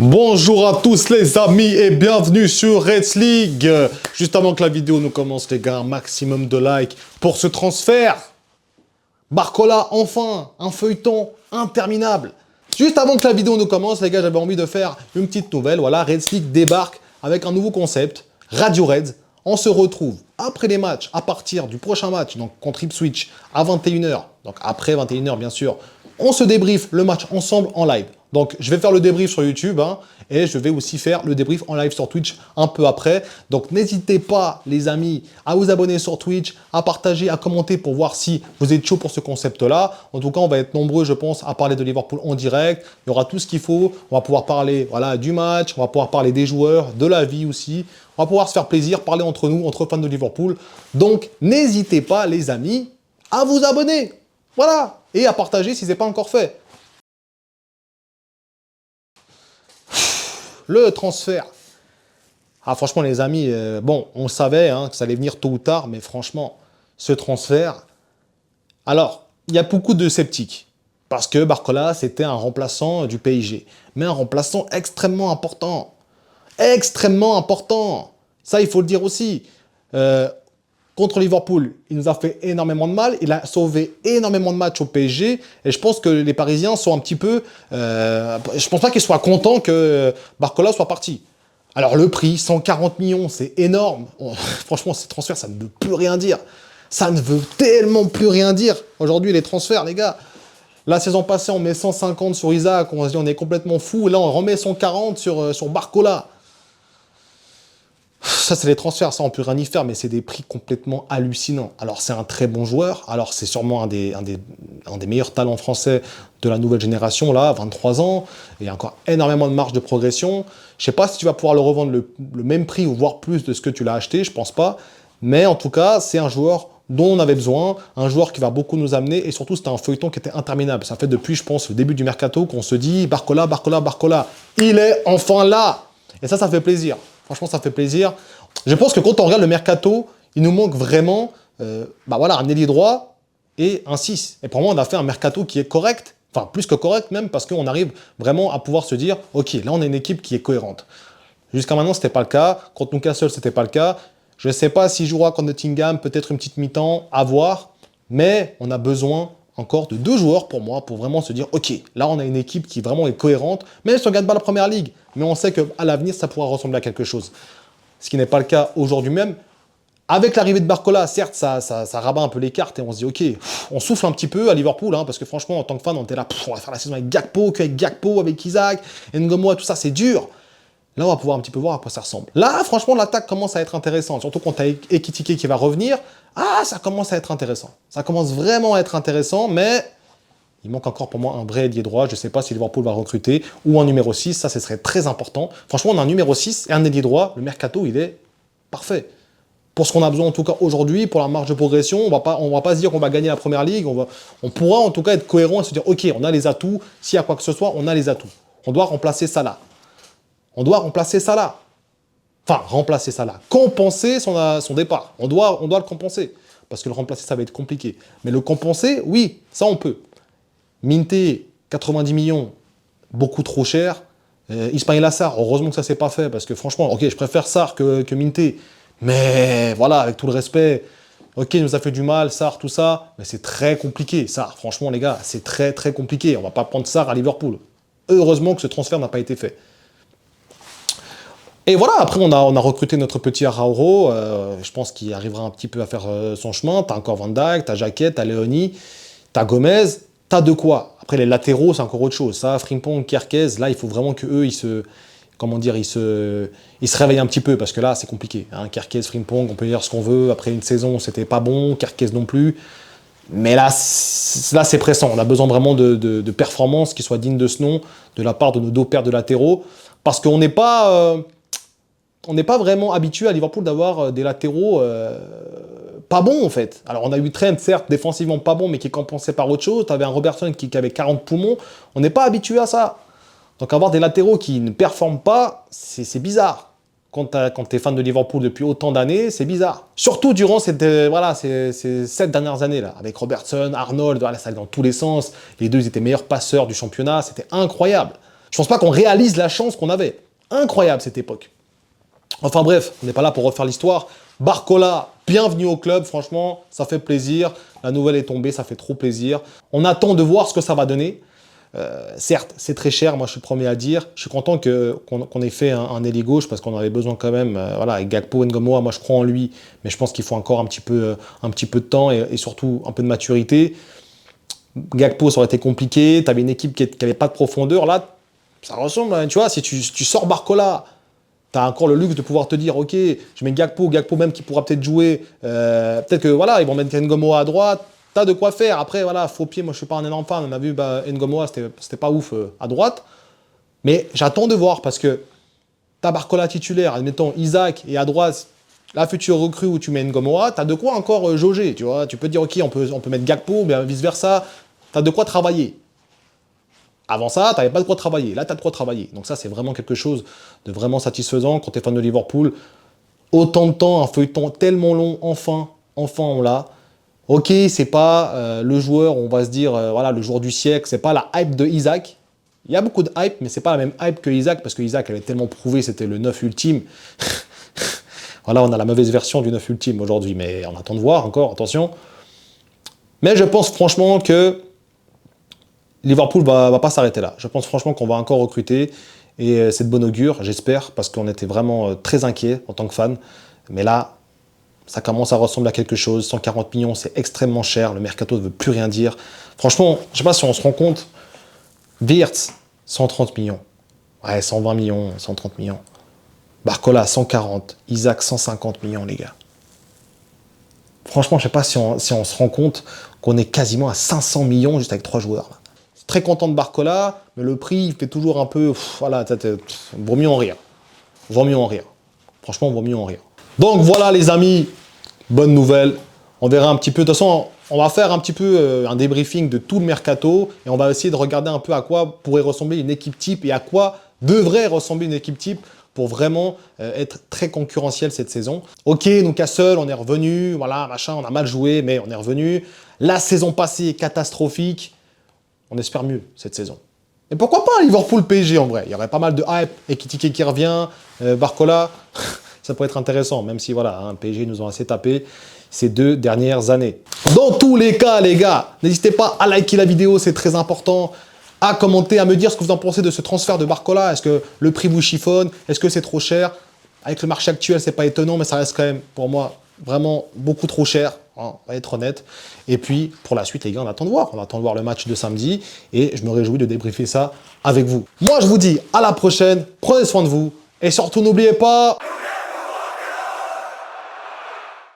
Bonjour à tous les amis et bienvenue sur Reds League. Juste avant que la vidéo nous commence les gars, un maximum de likes pour ce transfert. Barcola, enfin, un feuilleton interminable. Juste avant que la vidéo nous commence les gars, j'avais envie de faire une petite nouvelle. Voilà, Reds League débarque avec un nouveau concept, Radio Reds. On se retrouve après les matchs, à partir du prochain match, donc contre Ipswich, à 21h, donc après 21h bien sûr, on se débriefe le match ensemble en live. Donc je vais faire le débrief sur YouTube et je vais aussi faire le débrief en live sur Twitch un peu après. Donc n'hésitez pas les amis à vous abonner sur Twitch, à partager, à commenter pour voir si vous êtes chaud pour ce concept-là. En tout cas, on va être nombreux je pense à parler de Liverpool en direct. Il y aura tout ce qu'il faut. On va pouvoir parler voilà, du match, on va pouvoir parler des joueurs, de la vie aussi. On va pouvoir se faire plaisir, parler entre nous, entre fans de Liverpool. Donc n'hésitez pas les amis à vous abonner. Voilà. Et à partager si ce n'est pas encore fait. Le transfert. Ah, franchement, les amis, bon, on savait que ça allait venir tôt ou tard, mais franchement, ce transfert... Alors, il y a beaucoup de sceptiques, parce que Barcola, c'était un remplaçant du PSG, mais un remplaçant extrêmement important. Extrêmement important. Ça, il faut le dire aussi. Contre Liverpool, il nous a fait énormément de mal. Il a sauvé énormément de matchs au PSG. Et je pense que les Parisiens sont un petit peu... je pense pas qu'ils soient contents que Barcola soit parti. Alors le prix, 140 millions, c'est énorme. Franchement, ces transferts, ça ne veut plus rien dire. Ça ne veut tellement plus rien dire. Aujourd'hui, les transferts, les gars. La saison passée, on met 150 sur Isaac. On se dit, on est complètement fou. Et là, on remet 140 sur Barcola. Ça, c'est les transferts, ça, on peut rien y faire, mais c'est des prix complètement hallucinants. Alors, c'est un très bon joueur. Alors, c'est sûrement un des meilleurs talents français de la nouvelle génération, là, 23 ans. Et il y a encore énormément de marge de progression. Je sais pas si tu vas pouvoir le revendre le même prix ou voire plus de ce que tu l'as acheté, je pense pas. Mais en tout cas, c'est un joueur dont on avait besoin, un joueur qui va beaucoup nous amener, et surtout, c'était un feuilleton qui était interminable. Ça fait depuis, je pense, le début du mercato qu'on se dit Barcola, Barcola, Barcola. Il est enfin là. Et ça fait plaisir. Franchement, ça fait plaisir. Je pense que quand on regarde le mercato, il nous manque vraiment voilà, un ailier droit et un 6. Et pour moi, on a fait un mercato qui est correct, enfin plus que correct même, parce qu'on arrive vraiment à pouvoir se dire, ok, là on a une équipe qui est cohérente. Jusqu'à maintenant, ce n'était pas le cas. Contre Newcastle, ce n'était pas le cas. Je ne sais pas s'il jouera contre Nottingham, peut-être une petite mi-temps, à voir. Mais on a besoin encore de 2 joueurs pour moi, pour vraiment se dire, ok, là on a une équipe qui vraiment est cohérente, même si on ne gagne pas la première ligue. Mais on sait qu'à l'avenir, ça pourra ressembler à quelque chose. Ce qui n'est pas le cas aujourd'hui même. Avec l'arrivée de Barcola, certes, ça rabat un peu les cartes et on se dit, ok, on souffle un petit peu à Liverpool, parce que franchement, en tant que fan, on était là, on va faire la saison avec Gakpo, avec Isaac, Ngomo, tout ça, c'est dur. Là, on va pouvoir un petit peu voir à quoi ça ressemble. Là, franchement, l'attaque commence à être intéressante, surtout quand tu as Ekitike qui va revenir. Ah, ça commence à être intéressant. Ça commence vraiment à être intéressant, mais il manque encore pour moi un vrai ailier droit. Je ne sais pas si Liverpool va recruter ou un numéro 6. Ça, ce serait très important. Franchement, on a un numéro 6 et un ailier droit. Le mercato, il est parfait. Pour ce qu'on a besoin, en tout cas, aujourd'hui, pour la marge de progression, on va pas se dire qu'on va gagner la Première Ligue. On pourra, en tout cas, être cohérent et se dire, OK, on a les atouts. S'il y a quoi que ce soit, on a les atouts. On doit remplacer Salah. On doit remplacer Salah. Enfin, remplacer Salah. Compenser son départ. On doit le compenser. Parce que le remplacer, ça va être compliqué. Mais le compenser, oui, ça, on peut. Minté, 90 millions, beaucoup trop cher. Ismaïla Sarr, heureusement que ça ne s'est pas fait, parce que franchement, ok, je préfère Sarr que Minté. Mais voilà, avec tout le respect, ok, il nous a fait du mal, Sarr, tout ça, mais c'est très compliqué, Sarr. Franchement, les gars, c'est très, très compliqué. On ne va pas prendre Sarr à Liverpool. Heureusement que ce transfert n'a pas été fait. Et voilà, après, on a recruté notre petit Arauro. Je pense qu'il arrivera un petit peu à faire son chemin. Tu as encore Van Dijk, tu as Jacquet, tu as Léoni, tu as Gomez. T'as de quoi. Après, les latéraux, c'est encore autre chose. Ça, Frimpong, Kerkez, là, il faut vraiment qu'eux, ils se réveillent un petit peu, parce que là, c'est compliqué. Kerkez, Frimpong, on peut dire ce qu'on veut. Après une saison, c'était pas bon. Kerkez non plus. Mais là, c'est pressant. On a besoin vraiment de performances qui soient dignes de ce nom, de la part de nos 2 paires de latéraux. Parce qu'on n'est pas... on n'est pas vraiment habitué à Liverpool d'avoir des latéraux pas bons, en fait. Alors, on a eu Trent, certes, défensivement pas bon, mais qui est compensé par autre chose. Tu avais un Robertson qui avait 40 poumons. On n'est pas habitué à ça. Donc, avoir des latéraux qui ne performent pas, c'est bizarre. Quand tu es fan de Liverpool depuis autant d'années, c'est bizarre. Surtout durant ces 7 dernières années, là, avec Robertson, Arnold, voilà, ça allait dans tous les sens. Les deux, ils étaient meilleurs passeurs du championnat. C'était incroyable. Je pense pas qu'on réalise la chance qu'on avait. Incroyable cette époque. Enfin bref, on n'est pas là pour refaire l'histoire. Barcola, bienvenue au club, franchement, ça fait plaisir. La nouvelle est tombée, ça fait trop plaisir. On attend de voir ce que ça va donner. Certes, c'est très cher, moi je suis le premier à dire. Je suis content qu'on ait fait un ailier gauche parce qu'on avait besoin quand même, voilà, avec Gakpo, Ngomoa, moi je crois en lui, mais je pense qu'il faut encore un petit peu de temps et surtout un peu de maturité. Gakpo, ça aurait été compliqué, tu avais une équipe qui n'avait pas de profondeur. Là, ça ressemble, hein, tu vois, si tu sors Barcola, tu as encore le luxe de pouvoir te dire, ok, je mets Gakpo même qui pourra peut-être jouer, peut-être que voilà, ils vont mettre Ngomoa à droite, t'as de quoi faire. Après, voilà, faux pied, moi je suis pas un énorme fan, on a vu Ngomoa, c'était pas ouf à droite, mais j'attends de voir parce que t'as Barcola titulaire, admettons Isaac, et à droite, la future recrue où tu mets Ngomoa, t'as de quoi encore jauger, tu vois. Tu peux te dire, ok, on peut mettre Gakpo, mais vice-versa, t'as de quoi travailler. Avant ça, t'avais pas de quoi travailler. Là, t'as de quoi travailler. Donc ça, c'est vraiment quelque chose de vraiment satisfaisant quand t'es fan de Liverpool. Autant de temps, un feuilleton tellement long, enfin, on l'a. Ok, c'est pas le joueur, on va se dire, voilà, le joueur du siècle, c'est pas la hype de Isaac. Il y a beaucoup de hype, mais c'est pas la même hype que Isaac, parce que Isaac avait tellement prouvé, c'était le 9 ultime. Voilà, on a la mauvaise version du 9 ultime aujourd'hui, mais on attend de voir encore, attention. Mais je pense franchement que Liverpool va pas s'arrêter là. Je pense franchement qu'on va encore recruter, et c'est de bon augure, j'espère, parce qu'on était vraiment très inquiets en tant que fan. Mais là, ça commence à ressembler à quelque chose. 140 millions, c'est extrêmement cher. Le mercato ne veut plus rien dire. Franchement, je ne sais pas si on se rend compte. Wirtz, 130 millions. Ouais, 120 millions, 130 millions. Barcola, 140. Isaac, 150 millions, les gars. Franchement, je ne sais pas si on se rend compte qu'on est quasiment à 500 millions juste avec 3 joueurs. Là. Très content de Barcola, mais le prix, il fait toujours un peu... voilà, vaut mieux en rire. Vaut mieux en rire. Franchement, vaut mieux en rire. Donc voilà, les amis. Bonne nouvelle, on verra un petit peu, de toute façon, on va faire un petit peu un débriefing de tout le mercato et on va essayer de regarder un peu à quoi pourrait ressembler une équipe type et à quoi devrait ressembler une équipe type pour vraiment être très concurrentiel cette saison. Ok, Newcastle, on est revenu, voilà, machin, on a mal joué, mais on est revenu. La saison passée est catastrophique, on espère mieux cette saison. Et pourquoi pas Liverpool PSG en vrai? Il y aurait pas mal de hype, Ekitike qui revient, Barcola... Ça pourrait être intéressant, même si voilà, hein, PSG nous ont assez tapé ces 2 dernières années. Dans tous les cas, les gars, n'hésitez pas à liker la vidéo, c'est très important, à commenter, à me dire ce que vous en pensez de ce transfert de Barcola. Est-ce que le prix vous chiffonne? Est-ce que c'est trop cher? Avec le marché actuel, c'est pas étonnant, mais ça reste quand même, pour moi, vraiment beaucoup trop cher, hein, on va être honnête. Et puis, pour la suite, les gars, on attend de voir. On attend de voir le match de samedi, et je me réjouis de débriefer ça avec vous. Moi, je vous dis à la prochaine, prenez soin de vous, et surtout, n'oubliez pas...